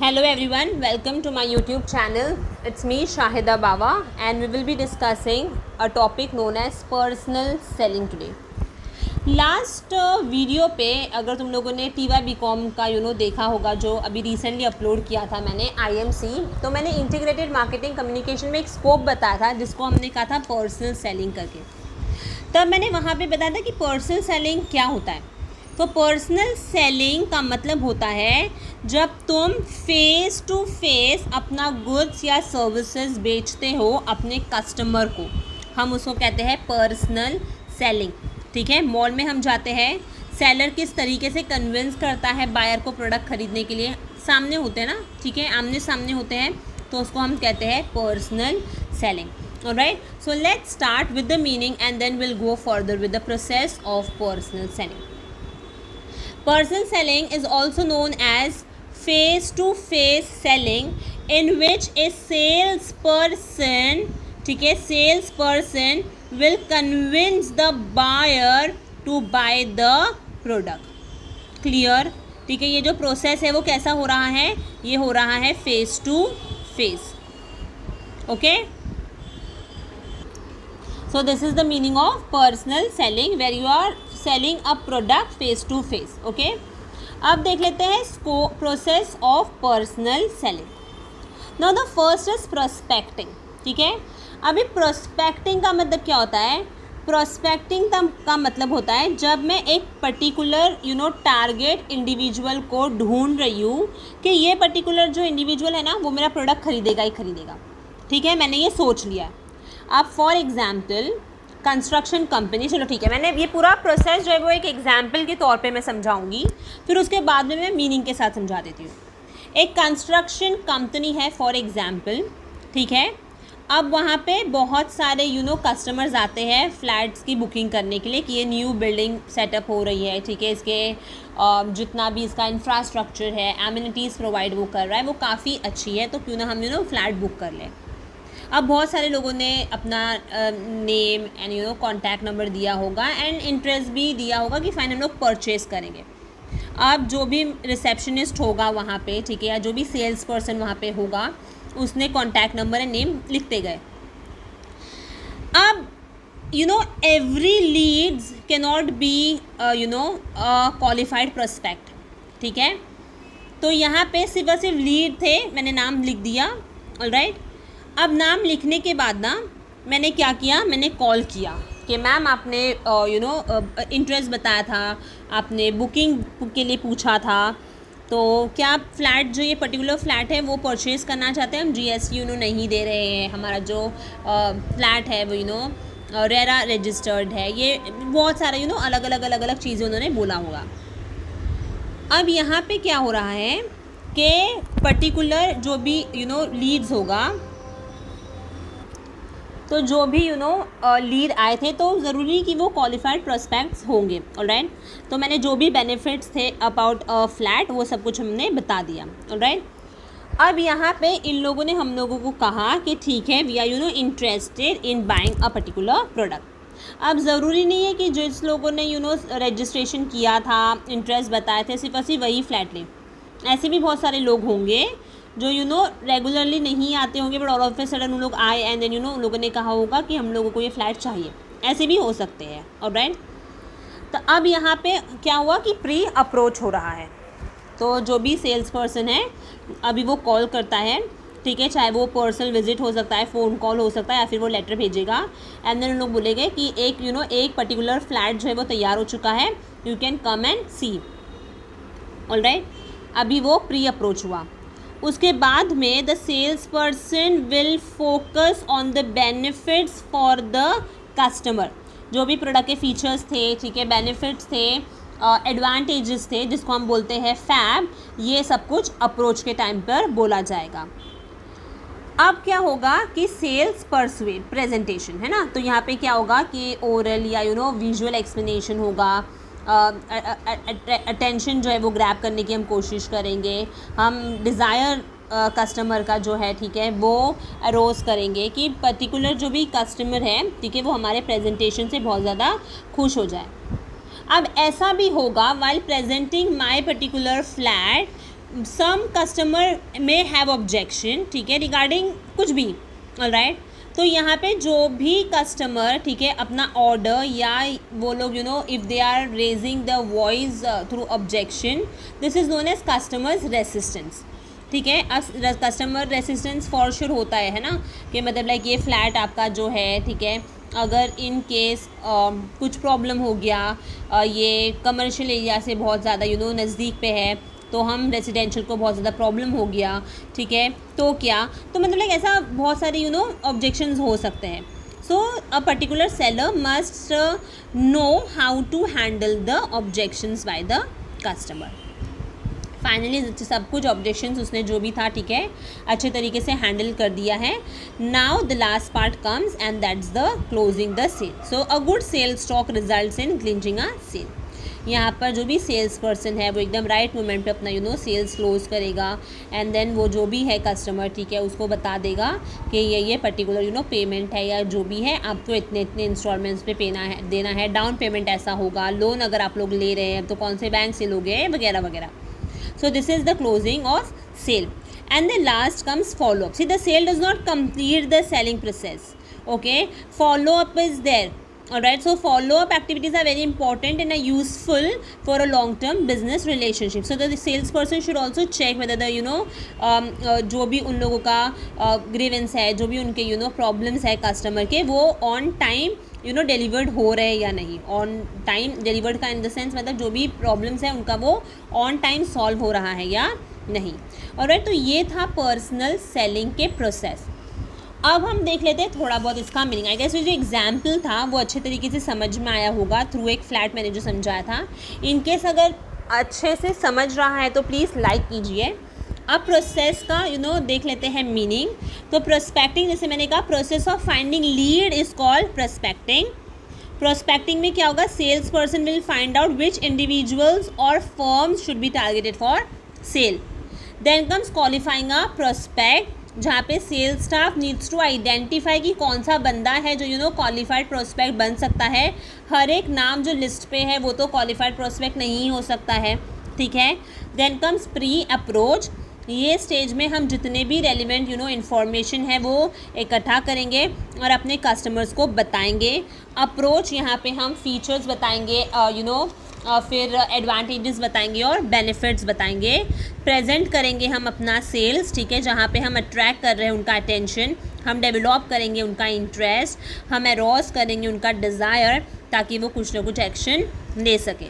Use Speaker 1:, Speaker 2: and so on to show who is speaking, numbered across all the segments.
Speaker 1: Hello everyone, welcome to my YouTube channel. It's me Shahida Bawa and we will be discussing a topic known as personal selling today. Last video पे अगर तुम लोगों ने TY-BCom का देखा होगा जो अभी रिसेंटली अपलोड किया था मैंने IMC, तो मैंने इंटीग्रेटेड मार्केटिंग कम्युनिकेशन में एक स्कोप बताया था जिसको हमने कहा था पर्सनल सेलिंग करके। तब मैंने वहाँ पे बताया था कि पर्सनल सेलिंग क्या होता है। तो पर्सनल सेलिंग का मतलब होता है जब तुम फेस टू फेस अपना गुड्स या सर्विसेज बेचते हो अपने कस्टमर को, हम उसको कहते हैं पर्सनल सेलिंग। ठीक है, मॉल में हम जाते हैं, सेलर किस तरीके से कन्विंस करता है बायर को प्रोडक्ट खरीदने के लिए, सामने होते हैं ना, ठीक है, आमने सामने होते हैं, तो उसको हम कहते हैं personal selling. Alright, so let's start with the meaning and then we'll go further with the process of personal selling. Personal selling is also known as face-to-face selling, in which a salesperson, ठीक है, salesperson will convince the buyer to buy the product. Clear? ठीक है, ये जो process है वो कैसा हो रहा है, ये हो रहा है face to face. Okay, so this is the meaning of personal selling where you are selling a product face to face. okay, अब देख लेते हैं process of personal selling. now the first is prospecting. ठीक है, अभी prospecting का मतलब क्या होता है? prospecting का मतलब होता है जब मैं एक पर्टिकुलर टारगेट इंडिविजुअल को ढूंढ रही हूँ कि ये पर्टिकुलर जो इंडिविजुअल है ना वो मेरा प्रोडक्ट खरीदेगा ही खरीदेगा. ठीक है, मैंने ये सोच लिया है. अब फॉर एग्जाम्पल कंस्ट्रक्शन कंपनी, चलो ठीक है, मैंने ये पूरा प्रोसेस जो है वो एक एग्जाम्पल के तौर पे मैं समझाऊंगी, फिर उसके बाद में मैं मीनिंग के साथ समझा देती हूँ. एक कंस्ट्रक्शन कंपनी है फॉर एग्जाम्पल, ठीक है. अब वहाँ पे बहुत सारे कस्टमर्स आते हैं फ्लैट्स की बुकिंग करने के लिए कि ये न्यू बिल्डिंग सेटअप हो रही है, ठीक है, इसके जितना भी इसका इंफ्रास्ट्रक्चर है, एमिनिटीज़ प्रोवाइड वो कर रहा है, वो काफ़ी अच्छी है, तो क्यों ना हम फ्लैट बुक कर लें. अब बहुत सारे लोगों ने अपना नेम एंड कॉन्टैक्ट नंबर दिया होगा एंड इंटरेस्ट भी दिया होगा कि फाइन हम लोग परचेज़ करेंगे. अब जो भी रिसेप्शनिस्ट होगा वहाँ पे, ठीक है, या जो भी सेल्स पर्सन वहाँ पे होगा उसने कॉन्टैक्ट नंबर एंड नेम लिखते गए. अब every leads can not be qualified prospect. ठीक है, तो यहाँ पे सिर्फ और सिर्फ लीड थे, मैंने नाम लिख दिया. ऑलराइट, अब नाम लिखने के बाद ना मैंने क्या किया, मैंने कॉल किया कि मैम आपने इंटरेस्ट बताया था, आपने बुकिंग के लिए पूछा था, तो क्या आप फ्लैट जो ये पर्टिकुलर फ्लैट है वो परचेज़ करना चाहते हैं? हम GST नहीं दे रहे हैं, हमारा जो फ्लैट है वो रेरा रजिस्टर्ड है, ये बहुत सारा अलग अलग चीज़ें उन्होंने बोला होगा. अब यहाँ पे क्या हो रहा है कि पर्टिकुलर जो भी लीड्स होगा, तो जो भी लीड आए थे तो ज़रूरी कि वो क्वालिफाइड प्रोस्पेक्ट्स होंगे. ऑलराइट, तो मैंने जो भी बेनिफिट्स थे अबाउट फ्लैट वो सब कुछ हमने बता दिया. ऑलराइट, अब यहाँ पे इन लोगों ने हम लोगों को कहा कि ठीक है, we are interested in buying a particular product. अब ज़रूरी नहीं है कि जिस लोगों ने रजिस्ट्रेशन किया था, इंटरेस्ट बताए थे, सिर्फ और सिर्फ वही फ्लैट लें. ऐसे भी बहुत सारे लोग होंगे जो रेगुलरली नहीं आते होंगे, but all of a sudden उन लोग आए एंड देन उन लोगों ने कहा होगा कि हम लोगों को ये फ्लैट चाहिए. ऐसे भी हो सकते हैं. ऑलराइट, तो अब यहाँ पे क्या हुआ कि प्री अप्रोच हो रहा है. तो जो भी सेल्स पर्सन है अभी वो कॉल करता है, ठीक है, चाहे वो पर्सनल विजिट हो सकता है, फ़ोन कॉल हो सकता है, या फिर वो लेटर भेजेगा एंड देन उन लोग बोलेंगे कि एक पर्टिकुलर फ्लैट जो है वो तैयार हो चुका है, you can come and see. Alright, अभी वो प्री अप्रोच हुआ. उसके बाद में the sales person will focus on the benefits for the customer. जो भी प्रोडक्ट के फीचर्स थे, ठीक है, बेनिफिट्स थे, एडवांटेजेस थे, जिसको हम बोलते हैं फैब, ये सब कुछ अप्रोच के टाइम पर बोला जाएगा. अब क्या होगा कि सेल्स परसुएड प्रेजेंटेशन है ना, तो यहाँ पे क्या होगा कि ओरल या विजुअल एक्सप्लेनेशन होगा. अटेंशन जो है वो ग्रैब करने की हम कोशिश करेंगे. हम डिज़ायर कस्टमर का जो है, ठीक है, वो अरोज़ करेंगे कि पर्टिकुलर जो भी कस्टमर है, ठीक है, वो हमारे प्रेजेंटेशन से बहुत ज़्यादा खुश हो जाए. अब ऐसा भी होगा while presenting my particular flat some customer may have objection, ठीक है, रिगार्डिंग कुछ भी, ऑलराइट। तो यहाँ पे जो भी कस्टमर, ठीक है, अपना ऑर्डर या वो लोग if they are raising the voice through objection, this is known as customers resistance, ठीक है। अब कस्टमर रेसिस्टेंस फॉर श्योर होता है ना, कि मतलब लाइक ये फ्लैट आपका जो है, ठीक है, अगर इन केस कुछ प्रॉब्लम हो गया, ये कमर्शियल एरिया से बहुत ज़्यादा नज़दीक पे है, तो हम रेजिडेंशियल को बहुत ज़्यादा प्रॉब्लम हो गया, ठीक है, तो क्या, तो मतलब लाइक ऐसा बहुत सारे ऑब्जेक्शंस हो सकते हैं। So a particular seller must know how to handle the objections by the customer. Finally सब कुछ ऑब्जेक्शंस उसने जो भी था, ठीक है, अच्छे तरीके से हैंडल कर दिया है। Now the last part comes and that's the closing the sale. So a good sale stock results in clinching a sale. यहाँ पर जो भी सेल्स पर्सन है वो एकदम राइट मोमेंट पे अपना सेल्स क्लोज करेगा, एंड देन वो जो भी है कस्टमर, ठीक है, उसको बता देगा कि ये पर्टिकुलर पेमेंट है या जो भी है, आपको इतने इतने इंस्टॉलमेंट्स पे देना है, डाउन पेमेंट ऐसा होगा, लोन अगर आप लोग ले रहे हैं तो कौन से बैंक से लोगे, वगैरह वगैरह। So this is the closing of sale, and the last comes follow up. See, the sale does not complete the selling process. Okay, follow up is there. Alright, so follow up activities are very important and are useful for a long term business relationship. So the salesperson should also check whether the जो भी उन लोगों का grievance है, जो भी उनके problems है कस्टमर के, वो on time डिलीवर्ड हो रहे हैं या नहीं। ऑन टाइम डिलीवर्ड का इन द सेंस मतलब जो भी प्रॉब्लम्स है उनका वो ऑन टाइम सॉल्व हो रहा है या नहीं। ऑलराइट, तो ये था पर्सनल सेलिंग के प्रोसेस। अब हम देख लेते हैं थोड़ा बहुत इसका मीनिंग। आई गेस जो एग्जाम्पल था वो अच्छे तरीके से समझ में आया होगा थ्रू एक फ्लैट मैंने जो समझाया था। इनकेस अगर अच्छे से समझ रहा है तो प्लीज़ लाइक कीजिए। अब प्रोसेस का देख लेते हैं मीनिंग। तो प्रोस्पेक्टिंग, जैसे मैंने कहा, process of finding lead is called prospecting. Prospecting में क्या होगा, sales person will find out which individuals और firms should be targeted for sale. Then comes qualifying a prospect, जहाँ पे sales staff needs to identify कि कौन सा बंदा है जो क्वालिफाइड प्रोस्पेक्ट बन सकता है। हर एक नाम जो लिस्ट पे है वो तो क्वालिफाइड प्रोस्पेक्ट नहीं हो सकता है, ठीक है। देन कम्स प्री अप्रोच, ये स्टेज में हम जितने भी रेलिवेंट इन्फॉर्मेशन है वो इकट्ठा करेंगे और अपने कस्टमर्स को बताएंगे। अप्रोच, यहाँ पे हम फीचर्स बताएंगे, फिर एडवांटेजेस बताएंगे और बेनिफिट्स बताएंगे। प्रेजेंट करेंगे हम अपना सेल्स, ठीक है, जहाँ पे हम अट्रैक्ट कर रहे हैं उनका अटेंशन, हम डेवलप करेंगे उनका इंटरेस्ट, हम एरोज करेंगे उनका डिज़ायर, ताकि वो कुछ ना कुछ एक्शन ले सकें।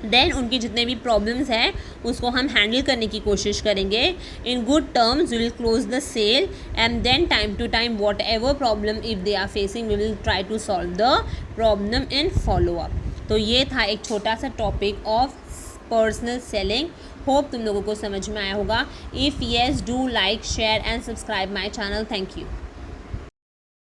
Speaker 1: देन उनकी जितने भी प्रॉब्लम्स हैं उसको हम हैंडल करने की कोशिश करेंगे। In good terms we will close the sale, and then time to time whatever problem if they are facing we will try to solve the problem in follow up. तो ये था एक छोटा सा topic of personal selling. Hope तुम लोगों को समझ में आया होगा। If yes, do like, share and subscribe my channel. Thank you.